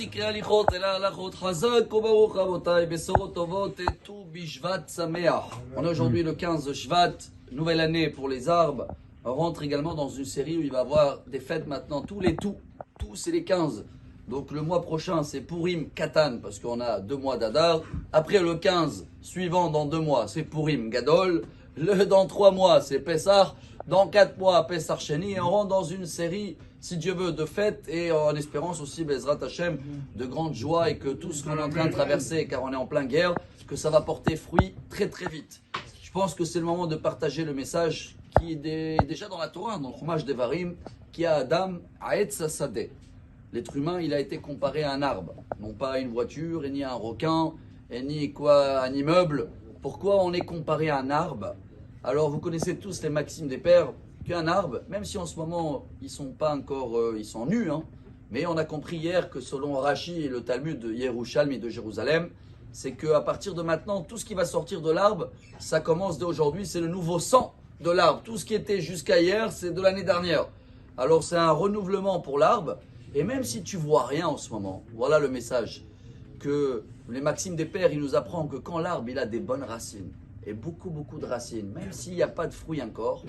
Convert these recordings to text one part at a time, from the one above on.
תקרא הליכות אלא הלכות חזק וברוך רבותיי, בשורות טובות et tout Bishvat Sameach. On est aujourd'hui le 15 Shvat, nouvelle année pour les arbres. On rentre également dans une série où il va y avoir des fêtes maintenant, tous c'est les 15. Donc le mois prochain c'est Purim Katan parce qu'on a 2 mois d'Adar. Après le 15 suivant dans 2 mois c'est Purim Gadol. Dans 3 mois c'est Pessah. Dans 4 mois Pessah Sheni. Et on rentre dans une série, si Dieu veut, de fêtes et en espérance aussi Bezrat Hashem de grande joie et que tout ce qu'on est en train de traverser, car on est en plein guerre, que ça va porter fruit très très vite. Je pense que c'est le moment de partager le message qui est déjà dans la Torah, dans le Chumash Devarim, qui a Adam Aetz Hasadeh. L'être humain, il a été comparé à un arbre, non pas à une voiture, et ni à un requin, et ni quoi, un immeuble. Pourquoi on est comparé à un arbre? Alors vous connaissez tous les maximes des pères, qu'un arbre, même si en ce moment ils sont pas encore, ils sont nus, hein, mais on a compris hier que selon Rashi et le Talmud de Yerushalmi de Jérusalem, c'est qu'à partir de maintenant, tout ce qui va sortir de l'arbre, ça commence dès aujourd'hui, c'est le nouveau sang de l'arbre. Tout ce qui était jusqu'à hier, c'est de l'année dernière. Alors c'est un renouvellement pour l'arbre. Et même si tu vois rien en ce moment, voilà le message que les maximes des pères, ils nous apprennent que quand l'arbre il a des bonnes racines et beaucoup de racines, même s'il n'y a pas de fruits encore,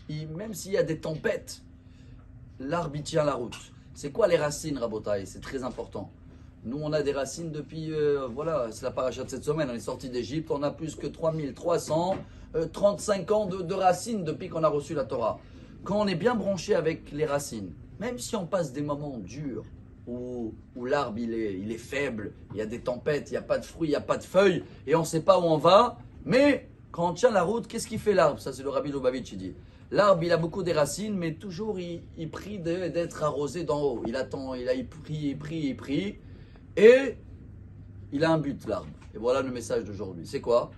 même s'il y a des tempêtes, l'arbre il tient la route. C'est quoi les racines, Rabotai? C'est très important. Nous on a des racines depuis, voilà, c'est la paracha de cette semaine, on est sorti d'Égypte, on a plus que 3335 ans de racines depuis qu'on a reçu la Torah. Quand on est bien branché avec les racines, même si on passe des moments durs, où l'arbre il est faible, il y a des tempêtes, il n'y a pas de fruits, il n'y a pas de feuilles, et on ne sait pas où on va, mais quand on tient la route, qu'est-ce qui fait l'arbre? Ça c'est le Rabbi Lubavitch, il dit. L'arbre il a beaucoup des racines, mais toujours il prie d'être arrosé d'en haut. Il attend, il prie, et il a un but l'arbre. Et voilà le message d'aujourd'hui. C'est quoi?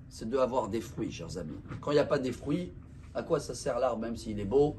C'est d'avoir des fruits, chers amis. Quand il n'y a pas des fruits, à quoi ça sert l'arbre, même s'il est beau?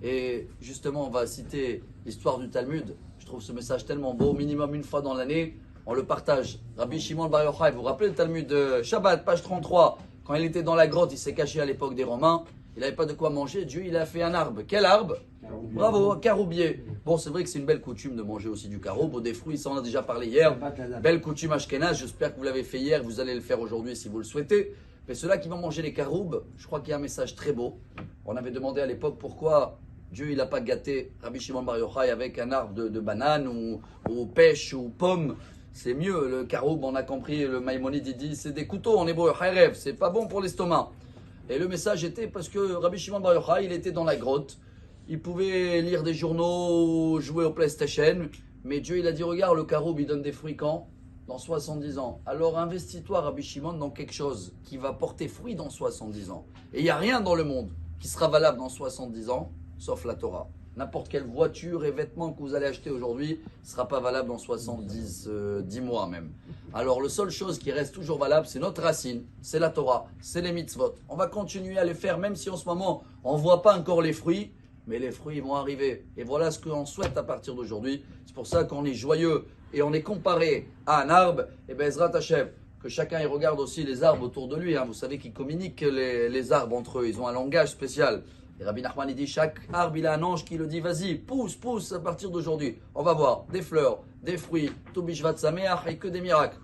Et justement, on va citer l'histoire du Talmud. Je trouve ce message tellement beau, minimum une fois dans l'année, on le partage. Rabbi Shimon Bar Yochai, vous vous rappelez le Talmud de Shabbat, page 33, quand il était dans la grotte, il s'est caché à l'époque des Romains, il n'avait pas de quoi manger, Dieu il a fait un arbre. Quel arbre? Caroubier. Bravo, un caroubier. Bon, c'est vrai que c'est une belle coutume de manger aussi du caroube, des fruits, ça on a déjà parlé hier. Belle coutume ashkénaze, j'espère que vous l'avez fait hier, vous allez le faire aujourd'hui si vous le souhaitez. Mais ceux-là qui vont manger les caroubes, je crois qu'il y a un message très beau. On avait demandé à l'époque pourquoi Dieu il n'a pas gâté Rabbi Shimon Bar Yochai avec un arbre de banane ou pêche ou pomme. C'est mieux, le caroube, on a compris, le Maïmonide il dit c'est des couteaux en hébreu, charev, c'est pas bon pour l'estomac. Et le message était parce que Rabbi Shimon Bar Yochai il était dans la grotte, il pouvait lire des journaux, jouer au PlayStation, mais Dieu il a dit regarde le caroube il donne des fruits quand? Dans 70 ans. Alors investis-toi Rabbi Shimon dans quelque chose qui va porter fruit dans 70 ans. Et il n'y a rien dans le monde qui sera valable dans 70 ans, sauf la Torah. N'importe quelle voiture et vêtements que vous allez acheter aujourd'hui ne sera pas valable dans 10 mois même. Alors la seule chose qui reste toujours valable, c'est notre racine, c'est la Torah, c'est les mitzvot. On va continuer à les faire même si en ce moment on ne voit pas encore les fruits, mais les fruits vont arriver. Et voilà ce qu'on souhaite à partir d'aujourd'hui. C'est pour ça qu'on est joyeux et on est comparé à un arbre. Et bien Ezrat Hashem, que chacun y regarde aussi les arbres autour de lui. Hein. Vous savez qu'ils communiquent les arbres entre eux, ils ont un langage spécial. Et Rabbi Nachman il dit chaque arbre il a un ange qui le dit vas-y pousse à partir d'aujourd'hui. On va voir des fleurs, des fruits, tout bishvat sameach et que des miracles.